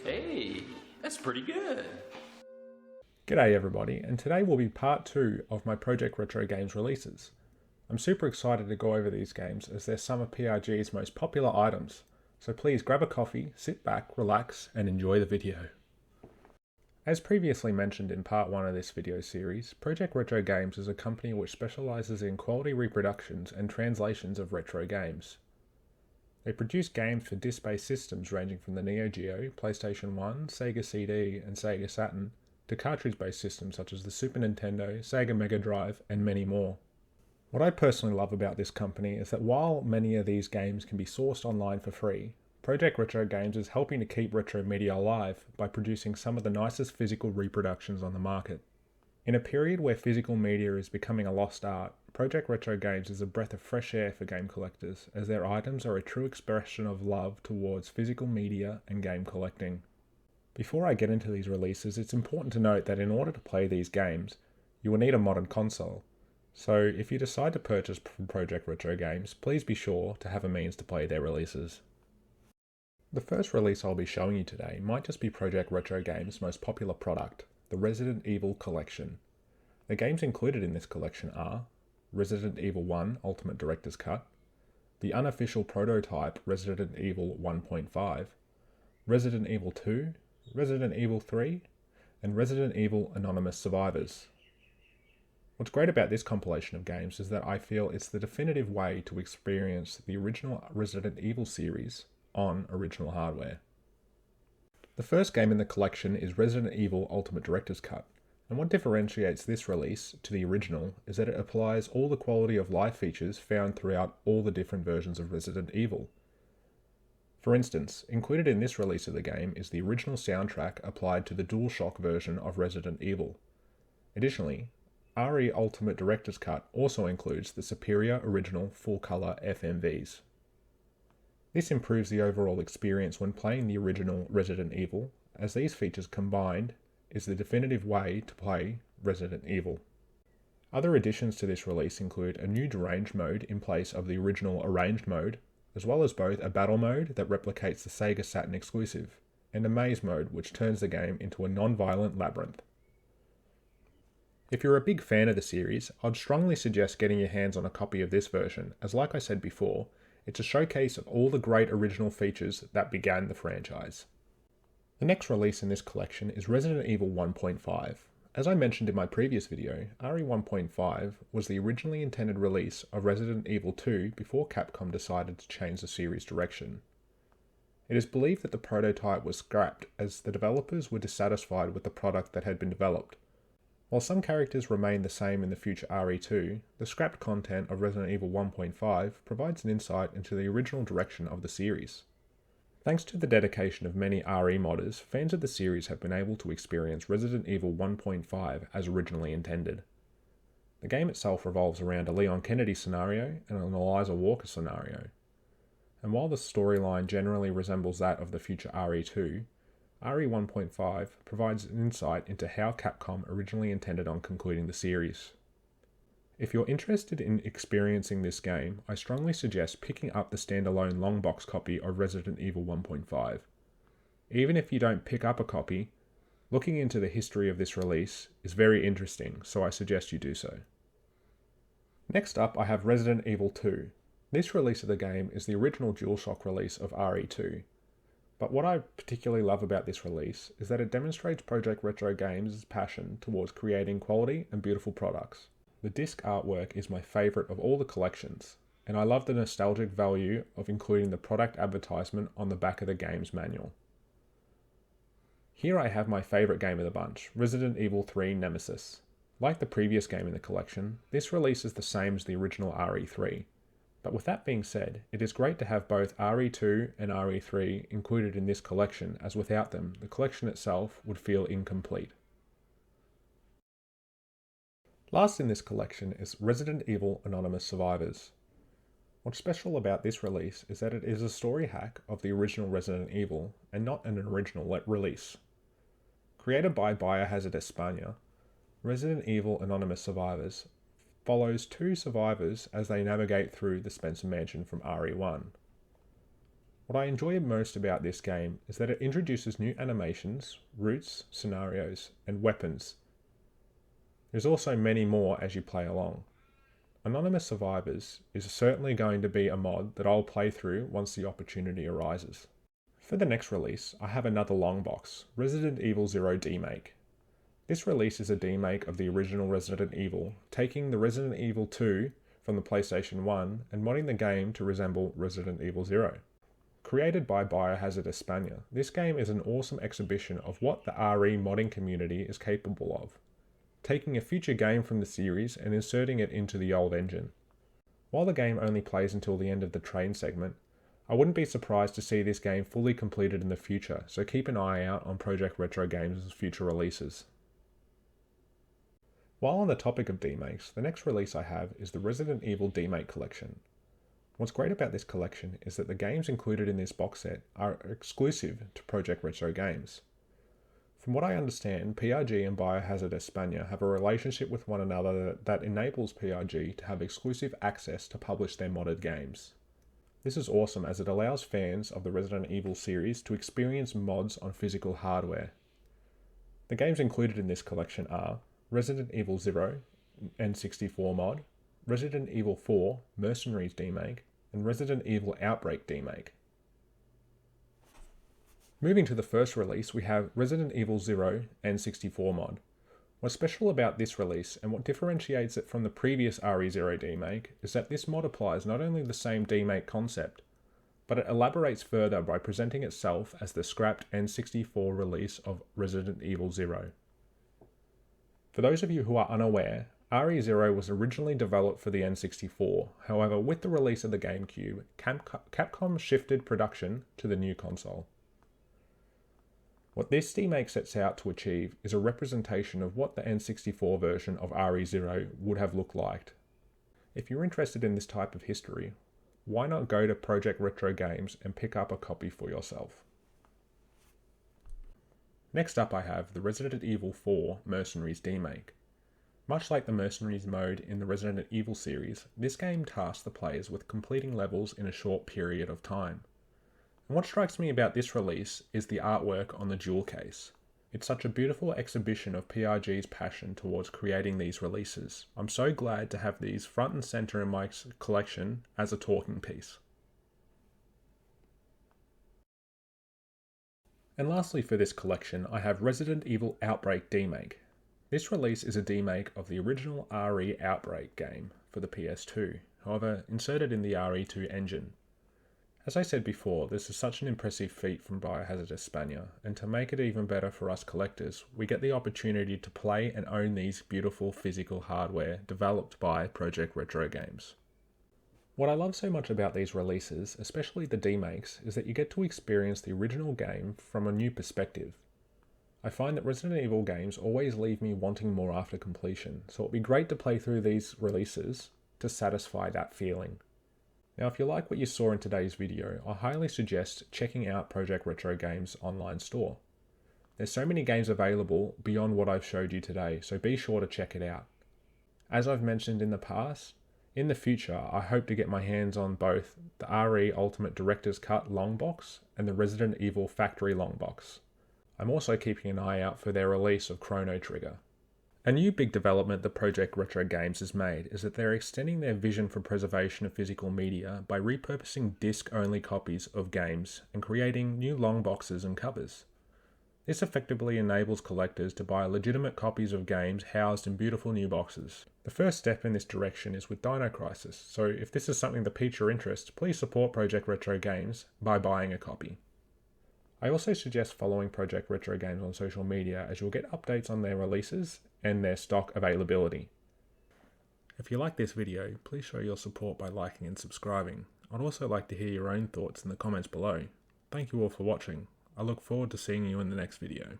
Hey, that's pretty good. G'day everybody, and today will be part 2 of my Project Retro Games releases. I'm super excited to go over these games as they're some of PRG's most popular items, so please grab a coffee, sit back, relax, and enjoy the video. As previously mentioned in part 1 of this video series, Project Retro Games is a company which specialises in quality reproductions and translations of retro games. They produce games for disc-based systems ranging from the Neo Geo, PlayStation 1, Sega CD, and Sega Saturn, to cartridge-based systems such as the Super Nintendo, Sega Mega Drive, and many more. What I personally love about this company is that while many of these games can be sourced online for free, Project Retro Games is helping to keep retro media alive by producing some of the nicest physical reproductions on the market. In a period where physical media is becoming a lost art, Project Retro Games is a breath of fresh air for game collectors, as their items are a true expression of love towards physical media and game collecting. Before I get into these releases, it's important to note that in order to play these games, you will need a modern console. So if you decide to purchase from Project Retro Games, please be sure to have a means to play their releases. The first release I'll be showing you today might just be Project Retro Games' most popular product, the Resident Evil Collection. The games included in this collection are Resident Evil 1 Ultimate Director's Cut, the unofficial prototype Resident Evil 1.5, Resident Evil 2, Resident Evil 3, and Resident Evil Anonymous Survivors. What's great about this compilation of games is that I feel it's the definitive way to experience the original Resident Evil series on original hardware. The first game in the collection is Resident Evil Ultimate Director's Cut, and what differentiates this release to the original is that it applies all the quality of life features found throughout all the different versions of Resident Evil. For instance, included in this release of the game is the original soundtrack applied to the DualShock version of Resident Evil. Additionally, RE Ultimate Director's Cut also includes the superior original full-color FMVs. This improves the overall experience when playing the original Resident Evil, as these features combined is the definitive way to play Resident Evil. Other additions to this release include a new deranged mode in place of the original arranged mode, as well as both a battle mode that replicates the Sega Saturn exclusive, and a maze mode which turns the game into a non-violent labyrinth. If you're a big fan of the series, I'd strongly suggest getting your hands on a copy of this version, as like I said before, it's a showcase of all the great original features that began the franchise. The next release in this collection is Resident Evil 1.5. As I mentioned in my previous video, RE 1.5 was the originally intended release of Resident Evil 2 before Capcom decided to change the series' direction. It is believed that the prototype was scrapped as the developers were dissatisfied with the product that had been developed. While some characters remain the same in the future RE2, the scrapped content of Resident Evil 1.5 provides an insight into the original direction of the series. Thanks to the dedication of many RE modders, fans of the series have been able to experience Resident Evil 1.5 as originally intended. The game itself revolves around a Leon Kennedy scenario and an Eliza Walker scenario. And while the storyline generally resembles that of the future RE2, RE 1.5 provides an insight into how Capcom originally intended on concluding the series. If you're interested in experiencing this game, I strongly suggest picking up the standalone long box copy of Resident Evil 1.5. Even if you don't pick up a copy, looking into the history of this release is very interesting, so I suggest you do so. Next up, I have Resident Evil 2. This release of the game is the original DualShock release of RE2. But what I particularly love about this release is that it demonstrates Project Retro Games' passion towards creating quality and beautiful products. The disc artwork is my favourite of all the collections, and I love the nostalgic value of including the product advertisement on the back of the game's manual. Here I have my favourite game of the bunch, Resident Evil 3 Nemesis. Like the previous game in the collection, this release is the same as the original RE3. But with that being said, it is great to have both RE2 and RE3 included in this collection, as without them, the collection itself would feel incomplete. Last in this collection is Resident Evil Anonymous Survivors. What's special about this release is that it is a story hack of the original Resident Evil and not an original release. Created by Biohazard España, Resident Evil Anonymous Survivors follows two survivors as they navigate through the Spencer Mansion from RE1. What I enjoy most about this game is that it introduces new animations, routes, scenarios, and weapons. There's also many more as you play along. Anonymous Survivors is certainly going to be a mod that I'll play through once the opportunity arises. For the next release, I have another long box, Resident Evil 0 Demake. This release is a demake of the original Resident Evil, taking the Resident Evil 2 from the PlayStation 1 and modding the game to resemble Resident Evil 0. Created by Biohazard España, this game is an awesome exhibition of what the RE modding community is capable of, taking a future game from the series and inserting it into the old engine. While the game only plays until the end of the train segment, I wouldn't be surprised to see this game fully completed in the future, so keep an eye out on Project Retro Games' future releases. While on the topic of demakes, the next release I have is the Resident Evil Demake Collection. What's great about this collection is that the games included in this box set are exclusive to Project Retro Games. From what I understand, PRG and Biohazard España have a relationship with one another that enables PRG to have exclusive access to publish their modded games. This is awesome as it allows fans of the Resident Evil series to experience mods on physical hardware. The games included in this collection are Resident Evil 0 N64 mod, Resident Evil 4 Mercenaries Demake, and Resident Evil Outbreak Demake. Moving to the first release, we have Resident Evil 0 N64 mod. What's special about this release and what differentiates it from the previous RE0 Demake is that this mod applies not only the same Demake concept, but it elaborates further by presenting itself as the scrapped N64 release of Resident Evil 0. For those of you who are unaware, RE0 was originally developed for the N64, however with the release of the GameCube, Capcom shifted production to the new console. What this demake sets out to achieve is a representation of what the N64 version of RE0 would have looked like. If you're interested in this type of history, why not go to Project Retro Games and pick up a copy for yourself? Next up I have the Resident Evil 4 Mercenaries Demake. Much like the Mercenaries mode in the Resident Evil series, this game tasks the players with completing levels in a short period of time. And what strikes me about this release is the artwork on the jewel case. It's such a beautiful exhibition of PRG's passion towards creating these releases. I'm so glad to have these front and center in my collection as a talking piece. And lastly for this collection, I have Resident Evil Outbreak Demake. This release is a demake of the original RE Outbreak game for the PS2, however inserted in the RE2 engine. As I said before, this is such an impressive feat from Biohazard España, and to make it even better for us collectors, we get the opportunity to play and own these beautiful physical hardware developed by Project Retro Games. What I love so much about these releases, especially the demakes, is that you get to experience the original game from a new perspective. I find that Resident Evil games always leave me wanting more after completion, so it'd be great to play through these releases to satisfy that feeling. Now if you like what you saw in today's video, I highly suggest checking out Project Retro Games' online store. There's so many games available beyond what I've showed you today, so be sure to check it out. As I've mentioned in the past, in the future I hope to get my hands on both the RE Ultimate Director's Cut long box and the Resident Evil Factory long box. I'm also keeping an eye out for their release of Chrono Trigger. A new big development that Project Retro Games has made is that they're extending their vision for preservation of physical media by repurposing disc-only copies of games and creating new long boxes and covers. This effectively enables collectors to buy legitimate copies of games housed in beautiful new boxes. The first step in this direction is with Dino Crisis, so if this is something that piques your interest, please support Project Retro Games by buying a copy. I also suggest following Project Retro Games on social media as you'll get updates on their releases and their stock availability. If you like this video, please show your support by liking and subscribing. I'd also like to hear your own thoughts in the comments below. Thank you all for watching. I look forward to seeing you in the next video.